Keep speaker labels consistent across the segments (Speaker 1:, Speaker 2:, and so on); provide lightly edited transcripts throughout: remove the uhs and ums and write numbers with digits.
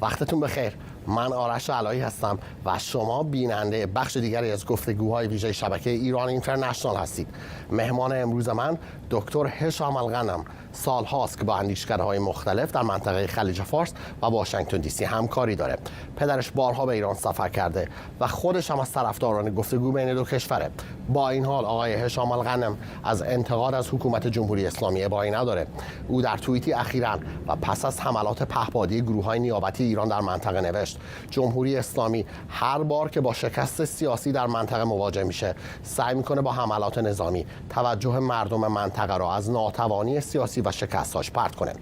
Speaker 1: وقتتون بخیر. من آرش علایی هستم و شما بیننده بخش دیگری از گفتگوهای ویژه شبکه ایران اینترنشنال هستید. مهمان امروز من دکتر هشام الغنم سال هاست که با اندیشکده‌های مختلف در منطقه خلیج فارس و واشنگتن دی سی همکاری داره. پدرش بارها به ایران سفر کرده و خودش هم از طرفداران گفتگو بین دو کشوره. با این حال آقای هشام الغنم از انتقاد از حکومت جمهوری اسلامی ابایی نداره. او در توییتی اخیراً و پس از حملات پهپادی گروه‌های نیابتی ایران در منطقه نوشت جمهوری اسلامی هر بار که با شکست سیاسی در منطقه مواجه میشه سعی میکنه با حملات نظامی توجه مردم منطقه را از ناتوانی سیاسی و شکست‌هاش پرت کنه.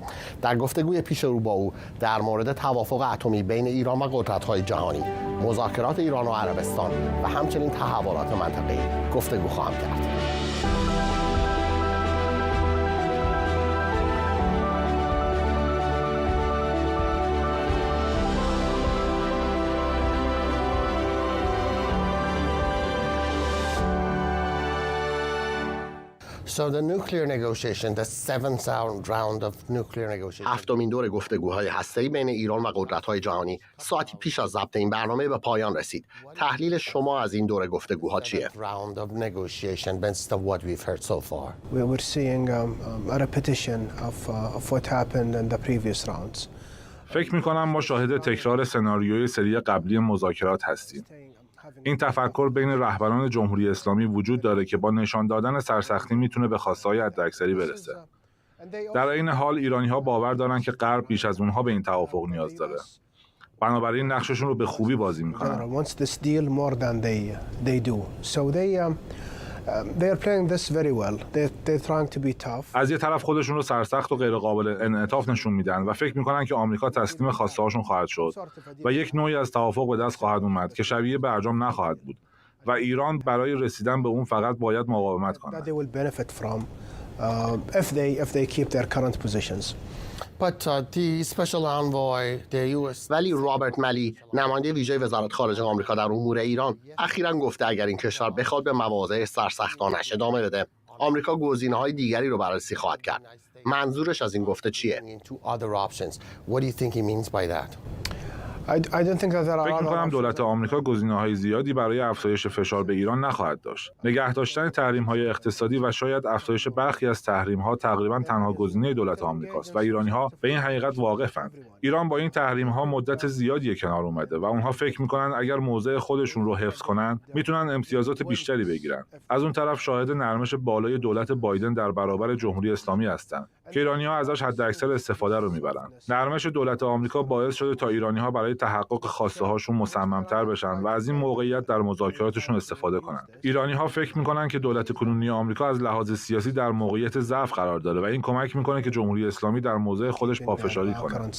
Speaker 1: در گفتگوی پیش رو با او در مورد توافق اتمی بین ایران و قدرت‌های جهانی، مذاکرات ایران و عربستان و همچنین تحولات منطقه‌ای گفتگو خواهم کرد. So the nuclear negotiation, the seventh round of nuclear negotiation. هفتمین دور گفتگوهای هسته‌ای بین ایران و قدرت‌های جهانی ساعتی پیش از ضبط این برنامه به پایان رسید. تحلیل شما از این دور گفتگوها چیه؟ Round of negotiation based on what we've heard so far.
Speaker 2: We're seeing a repetition of what happened in the previous rounds.
Speaker 3: فکر می‌کنم ما شاهد تکرار سناریوی سری قبلی مذاکرات هستیم. این تفکر بین رهبران جمهوری اسلامی وجود داره که با نشان دادن سرسختی میتونه به خواسته‌های حداکثری برسه. در این حال ایرانی‌ها باور دارن که غرب بیش از اونها به این توافق نیاز داره. بنابراین نقششون رو به خوبی بازی میکنن.
Speaker 2: They are playing this very well. They're trying to be tough.
Speaker 3: از یه طرف خودشون رو سرسخت و غیر قابل انعطاف نشون میدن و فکر میکنن که آمریکا تسلیم خواسته هاشون خواهد شد و یک نوعی از توافق به دست خواهد اومد که شبیه برجام نخواهد بود و ایران برای رسیدن به اون فقط باید مقاومت کنه.
Speaker 2: They will benefit from if they keep their current positions.
Speaker 1: But the special envoy, the US. ولی رابرت ملی نماینده ویژه وزارت خارجه آمریکا در امور ایران اخیراً گفته اگر این کشور بخواد به مواضع سرسختانش ادامه بده آمریکا گزینه‌های دیگری رو بررسی خواهد کرد. منظورش از این گفته چیه؟ What do you think he means by that?
Speaker 3: فکر می‌کنم دولت آمریکا گزینه‌های زیادی برای افزایش فشار به ایران نخواهد داشت. نگه داشتن تحریم‌های اقتصادی و شاید افزایش برخی از تحریم‌ها تقریباً تنها گزینه دولت آمریکاست و ایرانی‌ها به این حقیقت واقفند. ایران با این تحریم‌ها مدت زیادی کنار اومده و اونها فکر می‌کنن اگر موضع خودشون رو حفظ کنن، میتونن امتیازات بیشتری بگیرن. از اون طرف شاهد نرمش بالای دولت بایدن در برابر جمهوری اسلامی هستند که ایرانی‌ها ازش حداکثر استفاده رو میبرن. نرمش دولت آمریکا باعث شده تا ایرانی‌ها برای تحقق خواسته هاشون مصمم‌تر بشن و از این موقعیت در مذاکراتشون استفاده کنن. ایرانی‌ها فکر می‌کنن که دولت کنونی آمریکا از لحاظ سیاسی در موقعیت ضعف قرار داره و این کمک می‌کنه که جمهوری اسلامی در موضع خودش پافشاری کنه.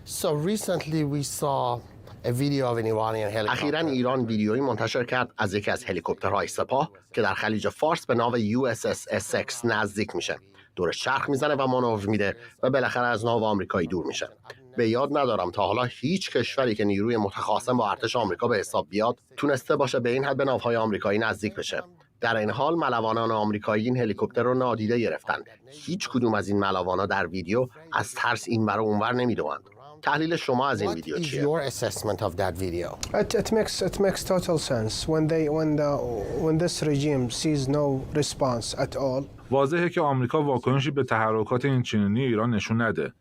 Speaker 1: So recently we saw a video of an Iranian helicopter. اخیراً ایران ویدیویی منتشر کرد از یکی از هلیکوپترهای سپاه که در خلیج فارس به نام USS Essex نزدیک میشه. دورش چرخ میزنه و مانور میده و بالاخره از ناو آمریکایی دور میشه. به یاد ندارم تا حالا هیچ کشوری که نیروی متخاصم با ارتش آمریکا به حساب بیاد تونسته باشه به این حد به ناوهای آمریکایی نزدیک بشه. در این حال ملوانان آمریکایی این هلیکوپتر رو نادیده گرفتن. هیچ کدوم از این ملوانا در ویدیو از ترس اینور و اونور نمیدوند. تحلیل شما از این ویدیو چیه؟ What is your assessment of that video?
Speaker 2: It makes total sense when this regime sees no response at all.
Speaker 3: واضحه که آمریکا واکنشی به تحرکات این چنینی ایران نشون نده.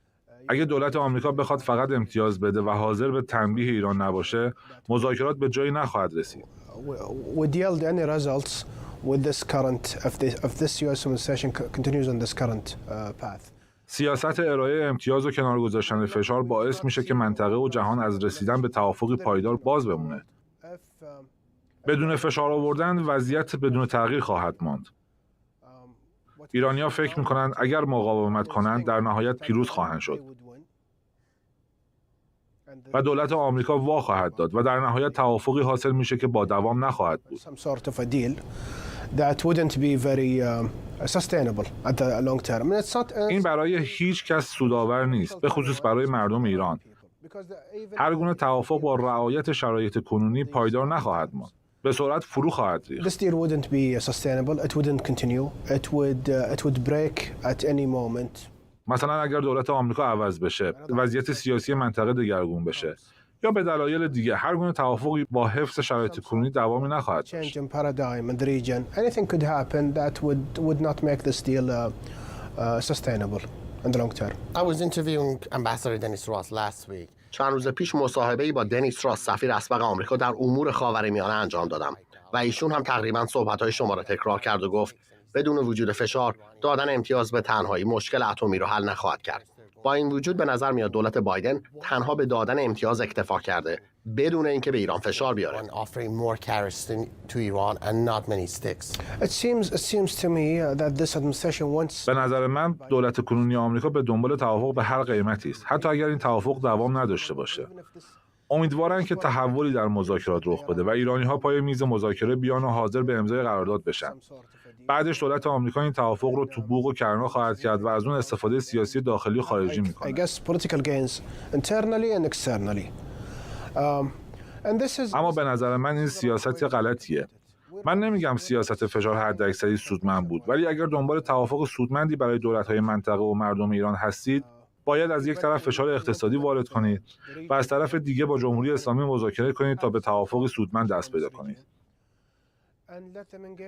Speaker 3: اگه دولت آمریکا بخواد فقط امتیاز بده و حاضر به تنبیه ایران نباشه، مذاکرات به جایی نخواهد رسید.
Speaker 2: Would yield any results with this current if this US administration continues on this current path.
Speaker 3: سیاست ارائه امتیاز و کنار گذاشتن فشار باعث میشه که منطقه و جهان از رسیدن به توافقی پایدار باز بمونه. بدون فشار آوردن وضعیت بدون تغییر خواهد ماند. ایرانی‌ها فکر می‌کنند اگر مقاومت کنند در نهایت پیروز خواهند شد و دولت آمریکا وا خواهد داد و در نهایت توافقی حاصل میشه که با دوام نخواهد بود. این برای هیچ کس سودآور نیست، به خصوص برای مردم ایران. هر گونه توافق با رعایت شرایط کنونی پایدار نخواهد ماند. به سرعت فرو خواهد ریخت.
Speaker 2: This deal wouldn't be sustainable. It wouldn't continue. It would break at any moment.
Speaker 3: مثلا اگر دولت آمریکا عوض بشه، وضعیت سیاسی منطقه دگرگون بشه یا به دلایل دیگه، هر گونه توافقی با حفظ شرایط کنونی دوامی نخواهد داشت.
Speaker 2: Change in paradigm in the region. Anything could happen that would not make this deal sustainable in the long term.
Speaker 1: I was interviewing Ambassador Dennis Ross last week. چند روز پیش مصاحبه‌ای با دنیس راس سفیر اسبق آمریکا در امور خاورمیانه انجام دادم و ایشون هم تقریباً صحبت‌های شما را تکرار کرد و گفت بدون وجود فشار دادن امتیاز به تنهایی مشکل اتمی رو حل نخواهد کرد. با این وجود به نظر میاد دولت بایدن تنها به دادن امتیاز اکتفا کرده بدون اینکه به ایران فشار بیاره.
Speaker 2: It seems to me that this administration wants.
Speaker 3: به نظر من دولت کنونی آمریکا به دنبال توافق به هر قیمتی است، حتی اگر این توافق دوام نداشته باشه. امیدوارن که تحولی در مذاکرات رخ بده و ایرانی‌ها پای میز مذاکره بیان و حاضر به امضای قرارداد بشن. بعدش دولت آمریکا این توافق رو تو بوق و کرنا خواهد کرد و از اون استفاده سیاسی داخلی و خارجی میکنه.
Speaker 2: I guess political gains internally and externally.
Speaker 3: اما به نظر من این سیاست غلطیه. من نمیگم سیاست فشار حداکثری سودمند بود، ولی اگر دنبال توافق سودمندی برای دولت‌های منطقه و مردم ایران هستید، باید از یک طرف فشار اقتصادی وارد کنید و از طرف دیگه با جمهوری اسلامی مذاکره کنید تا به توافق سودمند دست پیدا کنید.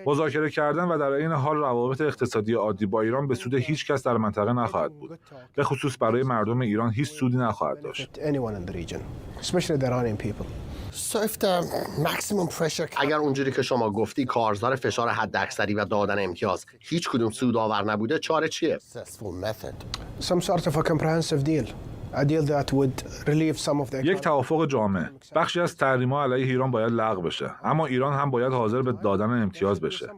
Speaker 3: مذاکره کردن و در این حال روابط اقتصادی عادی با ایران به سود هیچ کس در منطقه نخواهد بود. به خصوص برای مردم ایران هیچ سودی نخواهد داشت.
Speaker 1: اگر اونجوری که شما گفتی کارزار فشار حداکثری و دادن امتیاز هیچ کدوم سودآور نبوده، چاره چیه؟
Speaker 2: Some sort of a comprehensive deal. A deal that would relieve some of the.
Speaker 3: یک توافق جامع. بخشی از تحریم‌ها علیه ایران باید لغو بشه، اما ایران هم باید حاضر به دادن امتیاز بشه.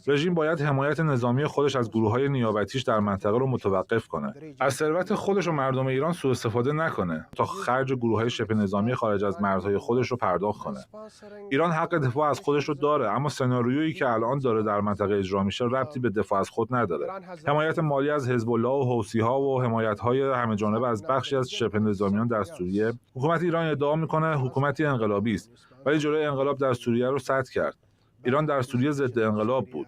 Speaker 3: رژیم باید حمایت نظامی خودش از گروه‌های نیابتیش در منطقه رو متوقف کنه. از ثروت خودش و مردم ایران سوء استفاده نکنه تا خرج گروه‌های شبه نظامی خارج از مرزهای خودش رو پرداخت کنه. ایران حق دفاع از خودش رو داره، اما سناریویی که الان داره در منطقه اجرا میشه ربطی به دفاع از خود نداره. حمایت مالی از حزب الله و حوثی‌ها و حمایت‌های همه‌جانبه از بخشی از شبه نظامیان در سوریه. حکومت ایران ادعا میکنه حکومتی انقلابی است، ولی جلوی انقلاب در سوریه رو سد کرد. ایران در سوریه ضد انقلاب بود.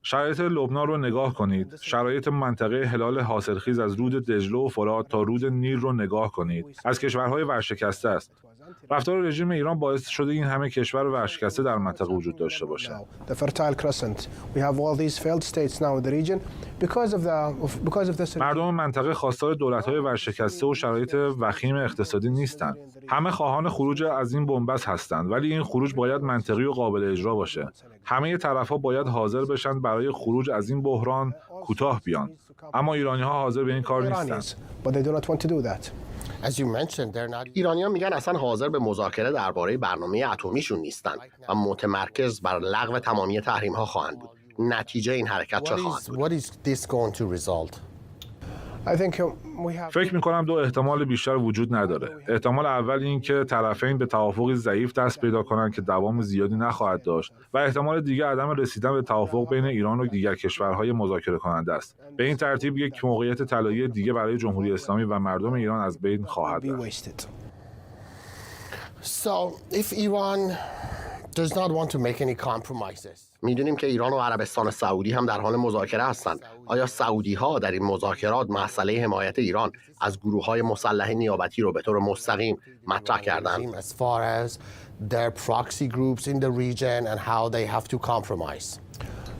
Speaker 3: شرایط لبنان رو نگاه کنید. شرایط منطقه هلال حاصلخیز از رود دجله و فرات تا رود نیل رو نگاه کنید. از کشورهای ورشکسته است. رفتار رژیم ایران باعث شده این همه کشور ورشکسته در منطقه وجود داشته باشه.
Speaker 2: The Fertile Crescent. We have all these failed states now in the region because of this.
Speaker 3: مردم منطقه خواستار دولت‌های ورشکسته و شرایط وخیم اقتصادی نیستند. همه خواهان خروج از این بنبست هستند، ولی این خروج باید منطقی و قابل اجرا باشه. همه طرف‌ها باید حاضر بشن برای خروج از این بحران کوتاه بیان. اما ایرانی‌ها حاضر به این کار نیستند.
Speaker 2: But they do not want to do that.
Speaker 1: ایرانیان میگن اصلا حاضر به مذاکره درباره برنامه اتمیشون نیستن و متمرکز بر لغو تمامی تحریم‌ها خواهند بود. نتیجه این حرکت چه خواهد بود؟
Speaker 3: فکر می‌کنم دو احتمال بیشتر وجود نداره. احتمال اول این که طرفین به توافقی ضعیف دست پیدا کنند که دوام زیادی نخواهد داشت و احتمال دیگر عدم رسیدن به توافق بین ایران و دیگر کشورهای مذاکره کننده است. به این ترتیب یک موقعیت طلایی دیگه برای جمهوری اسلامی و مردم ایران از بین خواهد رفت.
Speaker 1: does not want to make any compromises. میدونیم که ایران و عربستان سعودی هم در حال مذاکره هستند. آیا سعودی ها در این مذاکرات مسئله حمایت ایران از گروه‌های مسلح نیابتی رو به طور مستقیم مطرح کردند؟ As far as their proxy groups in the region and how they have to compromise.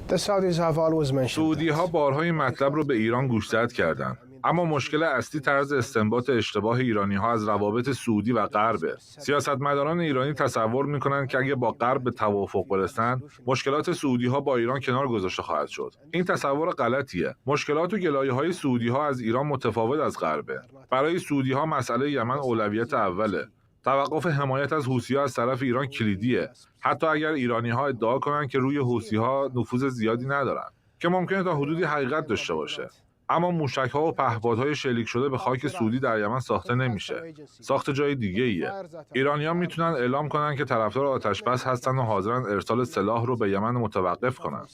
Speaker 2: The Saudis have always mentioned.
Speaker 3: سعودی ها بارها این مطلب رو به ایران گوشزد کردند. اما مشکل اصلی طرز استنباط اشتباه ایرانی‌ها از روابط سعودی و غربه. سیاستمداران ایرانی تصور می‌کنند که اگه با غرب به توافق برسن، مشکلات سعودی‌ها با ایران کنار گذاشته خواهد شد. این تصور غلطیه. مشکلات و گلایه‌های سعودی‌ها از ایران متفاوت از غربه. برای سعودی‌ها مسئله یمن اولویت اوله. توقف حمایت از حوثی‌ها از طرف ایران کلیدیه. حتی اگر ایرانی‌ها ادعا کنند که روی حوثی‌ها نفوذ زیادی ندارن، که ممکنه تا حدودی حقیقت داشته باشه. اما موشک‌ها و پهپادهای شلیک شده به خاک سعودی در یمن ساخته نمیشه. ساخت جای دیگه ایه. ایرانیان میتونن اعلام کنن که طرفدار آتش‌بس هستن و حاضرن ارسال سلاح رو به یمن متوقف کنن.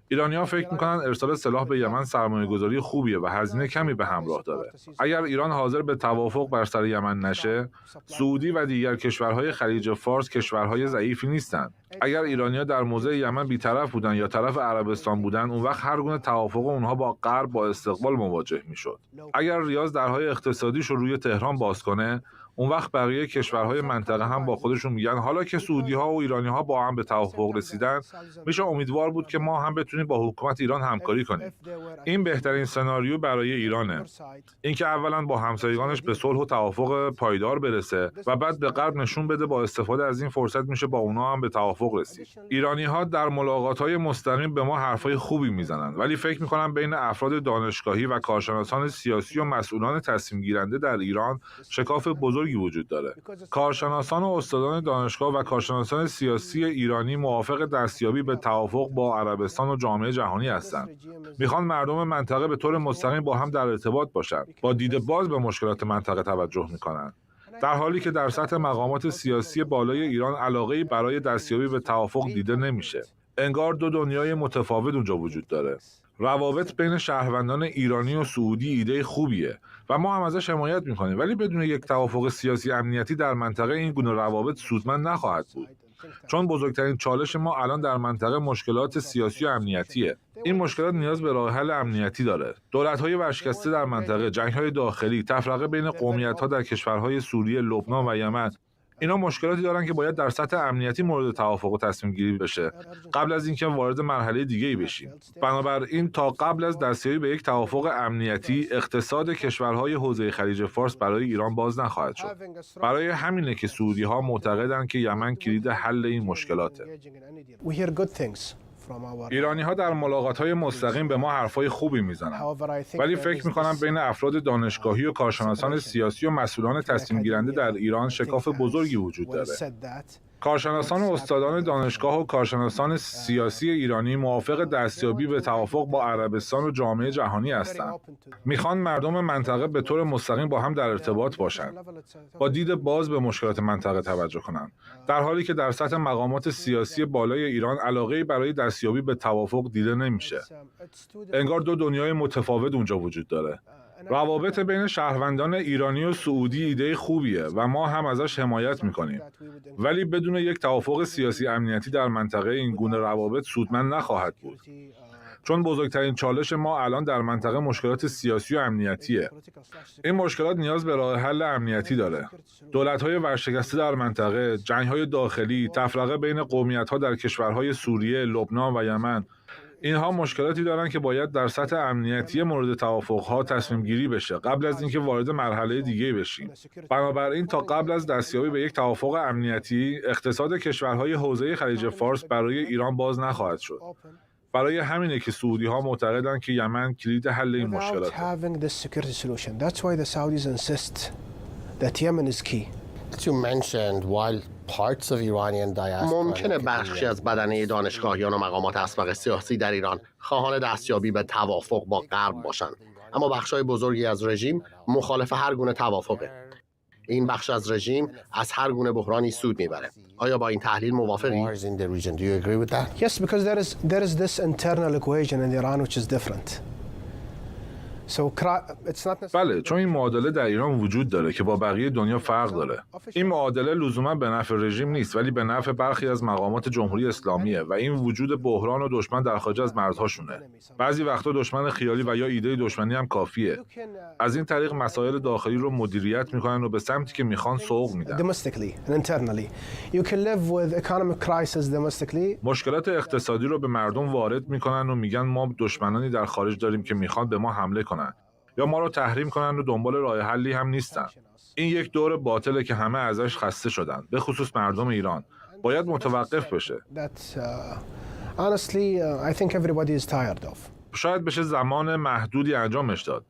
Speaker 3: ایرانی‌ها فکر می‌کنن ارسال سلاح به یمن سرمایه‌گذاری خوبیه و هزینه کمی به همراه داره. اگر ایران حاضر به توافق بر سر یمن نشه، سعودی و دیگر کشورهای خلیج فارس کشورهای ضعیفی نیستند. اگر ایرانی‌ها در موضع یمن بی‌طرف بودن یا طرف عربستان بودن، اون وقت هر گونه توافق اونها با غرب با استقبال مواجه می‌شد. اگر ریاض درهای اقتصادیش رو روی تهران باز کنه، اون وقت بقیه کشورهای منطقه هم با خودشون میگن حالا که سعودی‌ها و ایرانی‌ها با هم به توافق رسیدن، میشه امیدوار بود که ما هم بتونیم با حکومت ایران همکاری کنیم. این بهترین سناریو برای ایرانه. اینکه اولا با همسایگانش به صلح و توافق پایدار برسه و بعد به غرب نشون بده با استفاده از این فرصت میشه با اونها هم به توافق رسید. ایرانی‌ها در ملاقات‌های مستقیم به ما حرفای خوبی میزنن، ولی فکر می‌کنم بین افراد دانشگاهی و کارشناسان سیاسی و مسئولان تصمیم گیرنده در ایران شکاف بزرگی وجود داره. کارشناسان و استادان دانشگاه و کارشناسان سیاسی ایرانی موافق دستیابی به توافق با عربستان و جامعه جهانی هستند. میخوان مردم منطقه به طور مستقیم با هم در ارتباط باشند. با دید باز به مشکلات منطقه توجه میکنن. در حالی که در سطح مقامات سیاسی بالای ایران علاقه‌ای برای دستیابی به توافق دیده نمیشه. انگار دو دنیای متفاوت اونجا وجود داره. روابط بین شهروندان ایرانی و سعودی ایده خوبیه و ما هم ازش حمایت میکنیم، ولی بدون یک توافق سیاسی امنیتی در منطقه این گونه روابط سودمند نخواهد بود. چون بزرگترین چالش ما الان در منطقه مشکلات سیاسی و امنیتیه. این مشکلات نیاز به راه حل امنیتی داره. دولت‌های ورشکسته در منطقه، جنگ‌های داخلی، تفرقه بین قومیت‌ها در کشورهای سوریه، لبنان و یمن، اینا مشکلاتی دارن که باید در سطح امنیتی مورد توافق و تصمیم گیری بشه قبل از اینکه وارد مرحله دیگه‌ای بشیم. بنابراین تا قبل از دستیابی به یک توافق امنیتی، اقتصاد کشورهای حوزه خلیج فارس برای ایران باز نخواهد شد. برای همینه که سعودی‌ها معتقدن که یمن کلید حل این مشکلاته. ایرانی‌ها در ملاقات‌های مستقیم به ما حرفای خوبی میزنن، ولی فکر می‌کنم بین افراد دانشگاهی و کارشناسان سیاسی و مسئولان تصمیم گیرنده در ایران شکاف بزرگی وجود داره. کارشناسان و استادان دانشگاه و کارشناسان سیاسی ایرانی موافق دستیابی به توافق با عربستان و جامعه جهانی هستند. میخوان مردم منطقه به طور مستقیم با هم در ارتباط باشند، با دید باز به مشکلات منطقه توجه کنند، در حالی که در سطح مقامات سیاسی بالای ایران علاقه‌ای برای دستیابی به توافق دیده نمیشه. انگار دو دنیای متفاوت اونجا وجود داره. روابط بین شهروندان ایرانی و سعودی ایده خوبیه و ما هم ازش حمایت میکنیم، ولی بدون یک توافق سیاسی امنیتی در منطقه این گونه روابط سودمند نخواهد بود. چون بزرگترین چالش ما الان در منطقه مشکلات سیاسی و امنیتیه. این مشکلات نیاز به راه حل امنیتی داره. دولت‌های ورشکسته در منطقه، جنگ‌های داخلی، تفرقه بین قومیت‌ها در کشورهای سوریه، لبنان و یمن، اینها مشکلاتی دارن که باید در سطح امنیتی مورد توافق‌ها تصمیم گیری بشه قبل از اینکه وارد مرحله دیگه بشیم. بنابراین تا قبل از دستیابی به یک توافق امنیتی، اقتصاد کشورهای حوزه خلیج فارس برای ایران باز نخواهد شد. برای همینه که سعودی‌ها معتقدن که یمن کلید حل این مشکلات.
Speaker 1: ممکنه بخشی از بدنه دانشگاهیان و مقامات اسبق سیاسی در ایران خواهان دستیابی به توافق با غرب باشند، اما بخش‌های بزرگی از رژیم مخالف هر گونه توافقه. این بخش از رژیم از هر گونه بحرانی سود میبره. آیا با این تحلیل موافقی؟
Speaker 2: Yes, because there is this internal equation in Iran which is different.
Speaker 3: بله، چون این معادله در ایران وجود داره که با بقیه دنیا فرق داره. این معادله لزوما به نفع رژیم نیست، ولی به نفع برخی از مقامات جمهوری اسلامیه و این وجود بحران و دشمن در خارج از مرزهاشونه. بعضی وقتا دشمن خیالی و یا ایده دشمنی هم کافیه. از این طریق مسائل داخلی رو مدیریت میکنن و به سمتی که میخوان سوق میدن. مشکلات اقتصادی رو به مردم وارد میکنن و میگن ما دشمنانی در خارج داریم که میخوان به ما حمله کنن یا ما رو تحریم کنن و دنبال راه حلی هم نیستن. این یک دور باطله که همه ازش خسته شدن، به خصوص مردم ایران. باید متوقف بشه. شاید بشه زمان محدودی انجامش داد،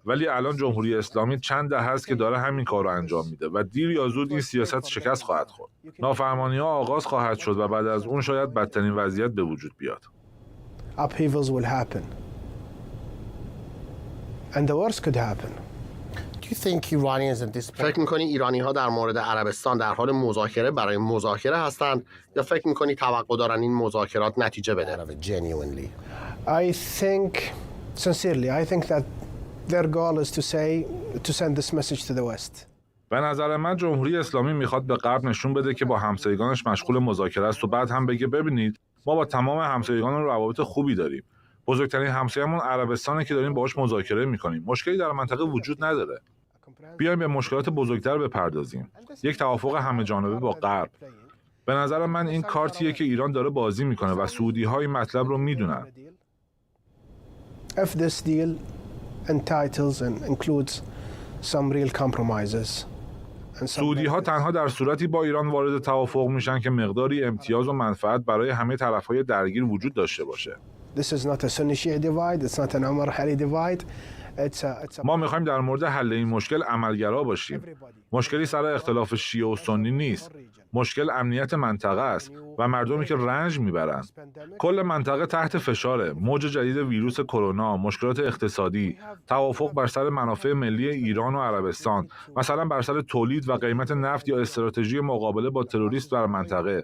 Speaker 3: ولی الان جمهوری اسلامی چند دهه است که داره همین کار رو انجام میده و دیر یا زود این سیاست شکست خواهد خورد. نافرمانی‌ها آغاز خواهد شد و بعد از اون شاید بدترین وضعیت به وجود بیاد.
Speaker 2: Upheavals will happen. And the worst could happen.
Speaker 1: فکر میکنی ایرانی ها در مورد عربستان در حال مذاکره برای مذاکره هستند یا فکر میکنی توقع دارن این مذاکرات نتیجه بده؟
Speaker 2: I think, sincerely, I think that their goal is to send this message to the West.
Speaker 3: به نظر من جمهوری اسلامی میخواد به غرب نشون بده که با همسایگانش مشغول مذاکره است و بعد هم بگه ببینید ما با تمام همسایگان روابط خوبی داریم. بزرگترین همسایه‌مون عربستانه که داریم باهاش مذاکره میکنیم. مشکلی در منطقه وجود نداره. بیایم به مشکلات بزرگتر بپردازیم. یک توافق همه جانبه با غرب. به نظر من این کارتیه که ایران داره بازی میکنه و سعودی‌ها این مطلب رو میدونن.
Speaker 2: If this deal entitles and includes some real compromises.
Speaker 3: سعودی‌ها تنها در صورتی با ایران وارد توافق میشن که مقداری امتیاز و منفعت برای همه طرف‌های درگیر وجود داشته باشه.
Speaker 2: This is not a Sunni-Shia divide, it's not an Umar-Ali divide.
Speaker 3: ما میخوایم در مورد حل این مشکل عملگرا باشیم. مشکلی سر اختلاف شیعه و سنی نیست. مشکل امنیت منطقه است و مردمی که رنج میبرند. کل منطقه تحت فشاره. موج جدید ویروس کرونا، مشکلات اقتصادی، توافق بر سر منافع ملی ایران و عربستان، مثلا بر سر تولید و قیمت نفت یا استراتژی مقابله با تروریست در منطقه.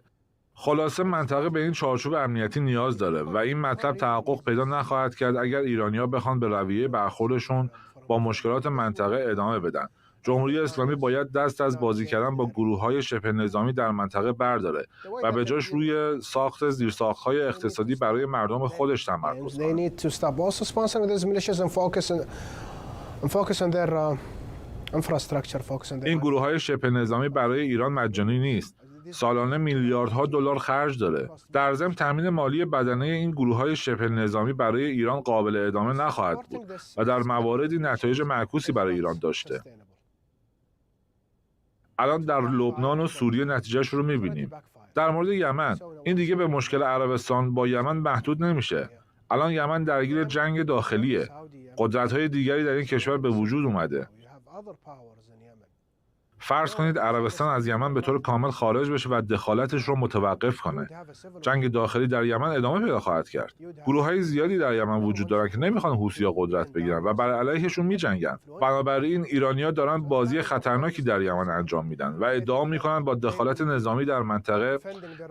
Speaker 3: خلاصه منطقه به این چارچوب امنیتی نیاز داره و این مطلب تحقق پیدا نخواهد کرد اگر ایرانی‌ها بخوان به رویه برخوردشون با مشکلات منطقه ادامه بدن. جمهوری اسلامی باید دست از بازی کردن با گروه‌های شبه نظامی در منطقه برداره و به جاش روی ساخت زیرساخت‌های اقتصادی برای مردم خودش تمرکز کنه.
Speaker 2: They need to stop also sponsoring these militias and focus on their infrastructure, focus on their.
Speaker 3: این گروه‌های شبه نظامی برای ایران مجانی نیست. سالانه میلیاردها دلار خرج داره. در ضمن تامین مالی بدنه این گروه‌های شبه نظامی برای ایران قابل ادامه نخواهد بود و در مواردی نتایج معکوسی برای ایران داشته. الان در لبنان و سوریه نتیجهش رو می‌بینیم. در مورد یمن این دیگه به مشکل عربستان با یمن محدود نمیشه. الان یمن درگیر جنگ داخلیه. قدرت‌های دیگری در این کشور به وجود اومده. فرض کنید عربستان از یمن به طور کامل خارج بشه و دخالتش رو متوقف کنه. جنگ داخلی در یمن ادامه پیدا خواهد کرد. گروه‌های زیادی در یمن وجود دارن که نمیخوان حوثی‌ها قدرت بگیرن و بر علیهشون میجنگن. بنابراین ایرانی‌ها دارن بازی خطرناکی در یمن انجام میدن و ادعا میکنن با دخالت نظامی در منطقه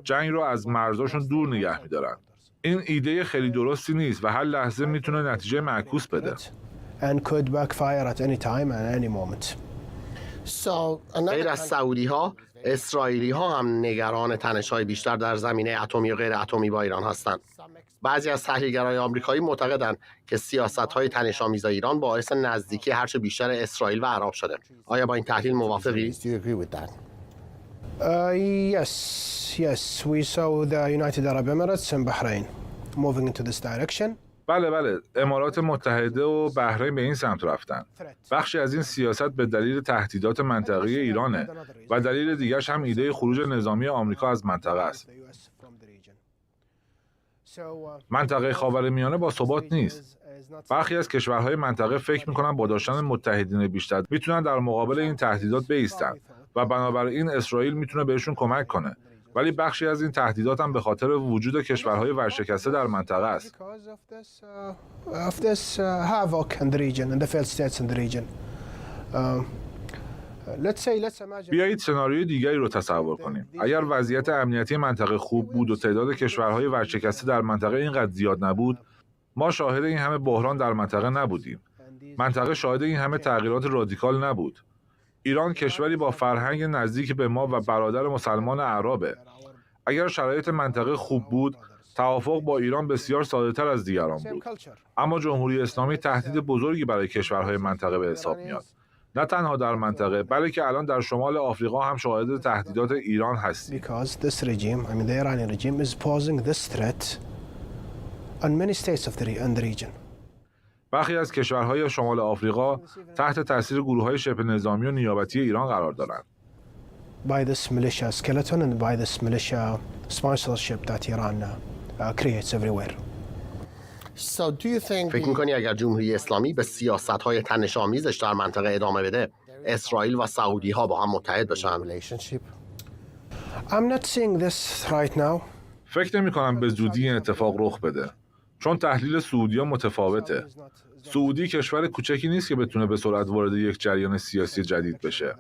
Speaker 3: جنگ رو از مرزاشون دور نگه میدارن. این ایده خیلی درستی نیست و هر لحظه میتونه نتیجه معکوس بده.
Speaker 2: And could backfire at any time and any moment.
Speaker 1: غیر از سعودی ها، اسرائیلی ها هم نگران تنش‌های بیشتر در زمینه اتمی و غیر اتمی با ایران هستند. بعضی از تحلیلگرای آمریکایی معتقدند که سیاست‌های تنش‌آمیز ایران باعث نزدیکی هرچه بیشتر اسرائیل و عرب شده. آیا با این تحلیل موافقی؟
Speaker 2: Yes, we saw the United Arab Emirates and Bahrain moving into this direction.
Speaker 3: بله، امارات متحده و بحرین به این سمت رفتن. بخشی از این سیاست به دلیل تهدیدات منطقه‌ای ایرانه و دلیل دیگرش هم ایده خروج نظامی آمریکا از منطقه است. منطقه خاورمیانه با ثبات نیست. برخی از کشورهای منطقه فکر می‌کنن با داشتن متحدین بیشتر میتونن در مقابل این تهدیدات بایستن و بنابراین اسرائیل میتونه بهشون کمک کنه. ولی بخشی از این تهدیدات هم به خاطر وجود کشورهای ورشکسته در منطقه است. بیایید سناریوی دیگری رو تصور کنیم. اگر وضعیت امنیتی منطقه خوب بود و تعداد کشورهای ورشکسته در منطقه اینقدر زیاد نبود، ما شاهد این همه بحران در منطقه نبودیم. منطقه شاهد این همه تغییرات رادیکال نبود. ایران کشوری با فرهنگ نزدیک به ما و برادر مسلمان عربه. اگر شرایط منطقه خوب بود، توافق با ایران بسیار ساده‌تر از دیگران بود. اما جمهوری اسلامی تهدید بزرگی برای کشورهای منطقه به حساب میاد. نه تنها در منطقه، بلکه الان در شمال آفریقا هم شاهد تهدیدات ایران هستیم.
Speaker 2: Because this regime, I mean the Iranian regime is posing this threat on many states of the region.
Speaker 3: برخی از کشورهای شمال آفریقا تحت تاثیر گروه‌های شبه نظامی و نیابتی ایران قرار دارند.
Speaker 2: By this militia skeleton and by this militia sponsorship that Iran creates everywhere.
Speaker 1: فکر می‌کنی اگر جمهوری اسلامی به سیاست‌های تنش‌آمیزش در منطقه ادامه بده، اسرائیل و سعودی‌ها با هم متحد بشن؟
Speaker 2: I'm not seeing this right now.
Speaker 3: فکر نمی‌کنم به زودی این اتفاق رخ بده. چون تحلیل سعودی‌ها متفاوته. سعودی کشور کوچکی نیست که بتونه به سرعت وارد یک جریان سیاسی جدید بشه.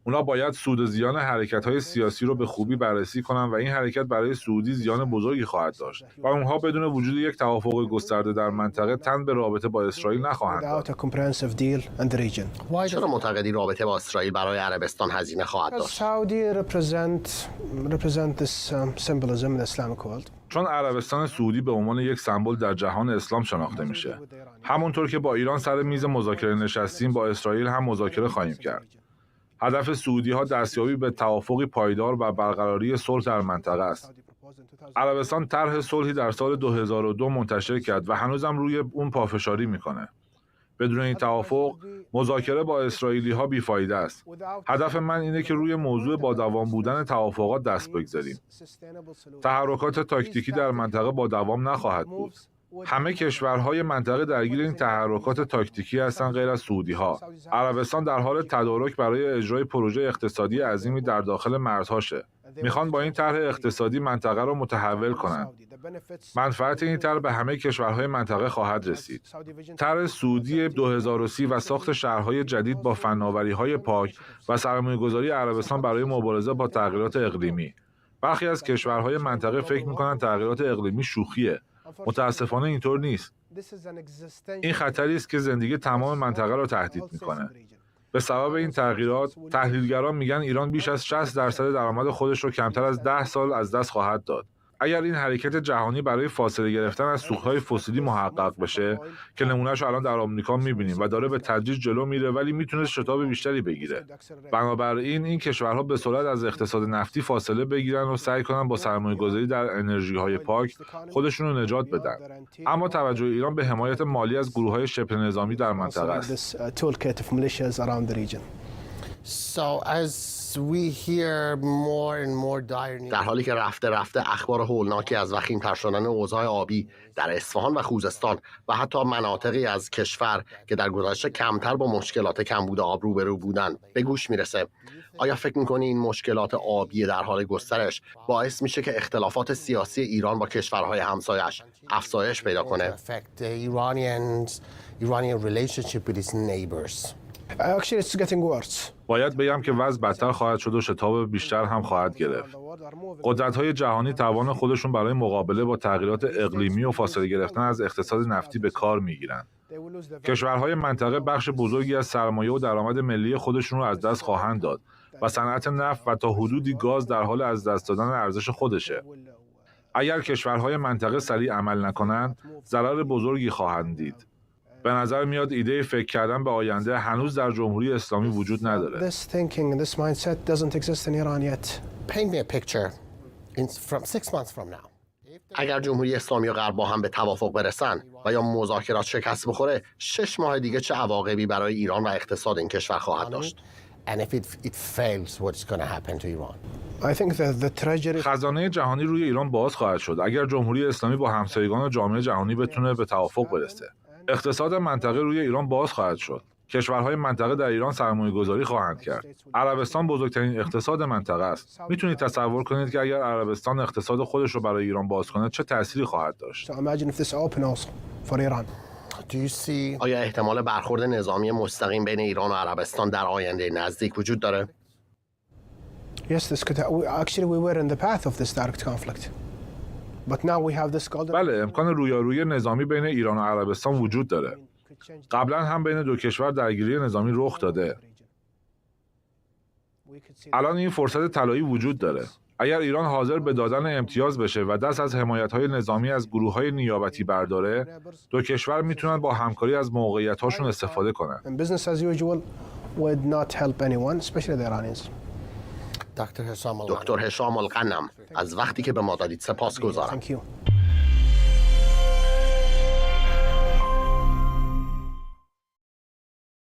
Speaker 3: اونا باید سود و زیان حرکت‌های سیاسی رو به خوبی بررسی کنن و این حرکت برای سعودی زیان بزرگی خواهد داشت و اونها بدون وجود یک توافق گسترده در منطقه تن به رابطه با اسرائیل نخواهند داد.
Speaker 1: چرا معتقدی رابطه با اسرائیل برای عربستان هزینه خواهد داشت؟
Speaker 3: چون عربستان سعودی به عنوان یک سمبل در جهان اسلام شناخته میشه. همونطور که با ایران سر میز مذاکره نشستیم، با اسرائیل هم مذاکره خواهیم کرد. هدف سعودی‌ها دستیابی به توافقی پایدار و برقراری صلح در منطقه است. عربستان طرح صلحی در سال 2002 منتشر کرد و هنوزم روی اون پافشاری میکنه. بدون این توافق، مذاکره با اسرائیلی‌ها بیفایده است. هدف من اینه که روی موضوع با دوام بودن توافقات دست بگذاریم. تحرکات تاکتیکی در منطقه با دوام نخواهد بود. همه کشورهای منطقه درگیر این تحرکات تاکتیکی هستند غیر از سعودی‌ها. عربستان در حال تدارک برای اجرای پروژه اقتصادی عظیمی در داخل مرزهاشه. میخوان با این طرح اقتصادی منطقه رو متحول کنند. منفعت این طرح به همه کشورهای منطقه خواهد رسید. طرح سعودی 2030 و ساخت شهرهای جدید با فناوری‌های پاک و سرمایه‌گذاری عربستان برای مبارزه با تغییرات اقلیمی. برخی از کشورهای منطقه فکر می‌کنند تغییرات اقلیمی شوخیه. متاسفانه اینطور نیست. این خطری است که زندگی تمام منطقه را تهدید می‌کنه. به سبب این تغییرات، تحلیلگران میگن ایران بیش از 60% درآمد خودش رو کمتر از 10 سال از دست خواهد داد. اگر این حرکت جهانی برای فاصله گرفتن از سوخت‌های فسیلی محقق بشه که نمونهش الان در آمریکا می‌بینیم و داره به تدریج جلو میره ولی میتونه شتاب بیشتری بگیره. بنابراین این کشورها به سرعت از اقتصاد نفتی فاصله بگیرن و سعی کنن با سرمایه‌گذاری در انرژی‌های پاک خودشون رو نجات بدن. اما توجه ایران به حمایت مالی از گروه‌های شبه نظامی در منطقه است.
Speaker 1: در حالی که رفته اخبار هولناکی از وخیم‌تر شدن اوضاع آبی در اصفهان و خوزستان و حتی مناطقی از کشور که در گذشته کمتر با مشکلات کمبود آب روبرو بودند به گوش میرسه، آیا فکر می‌کنی این مشکلات آبی در حال گسترش باعث میشه که اختلافات سیاسی ایران با کشورهای همسایه‌اش افزایش پیدا کنه؟
Speaker 3: باید بگم که وضع بدتر خواهد شد و شتاب بیشتر هم خواهد گرفت. قدرت‌های جهانی توان خودشون برای مقابله با تغییرات اقلیمی و فاصله گرفتن از اقتصاد نفتی به کار میگیرن. کشورهای منطقه بخش بزرگی از سرمایه و درآمد ملی خودشون رو از دست خواهند داد و صنعت نفت و تا حدودی گاز در حال از دست دادن ارزش خودشه. اگر کشورهای منطقه سریع عمل نکنند، ضرر بزرگی خواهند دید. به نظر میاد ایده فکر کردن به آینده هنوز در جمهوری اسلامی وجود نداره.
Speaker 1: اگر جمهوری اسلامی و غرب با هم به توافق برسن و یا مذاکرات شکست بخوره، 6 ماه دیگه چه عواقبی برای ایران و اقتصاد این کشور خواهد داشت؟
Speaker 3: خزانه جهانی روی ایران باز خواهد شد اگر جمهوری اسلامی با همسایگان و جامعه جهانی بتونه به توافق برسه. اقتصاد منطقه روی ایران باز خواهد شد. کشورهای منطقه در ایران سرمایه‌گذاری خواهند کرد. عربستان بزرگترین اقتصاد منطقه است. میتونید تصور کنید که اگر عربستان اقتصاد خودش رو برای ایران باز کنه چه تأثیری خواهد داشت؟
Speaker 1: آیا احتمال برخورد نظامی مستقیم بین ایران و عربستان در آینده نزدیک وجود داره؟
Speaker 3: بله، امکان رویارویی نظامی بین ایران و عربستان وجود داره. قبلا هم بین دو کشور درگیری نظامی رخ داده. الان این فرصت طلایی وجود داره. اگر ایران حاضر به دادن امتیاز بشه و دست از حمایت‌های نظامی از گروه‌های نیابتی برداره، دو کشور میتونن با همکاری از موقعیت‌هاشون استفاده کنن.
Speaker 1: دکتر هشام الغنم، از وقتی که به ما دادید سپاسگزارم.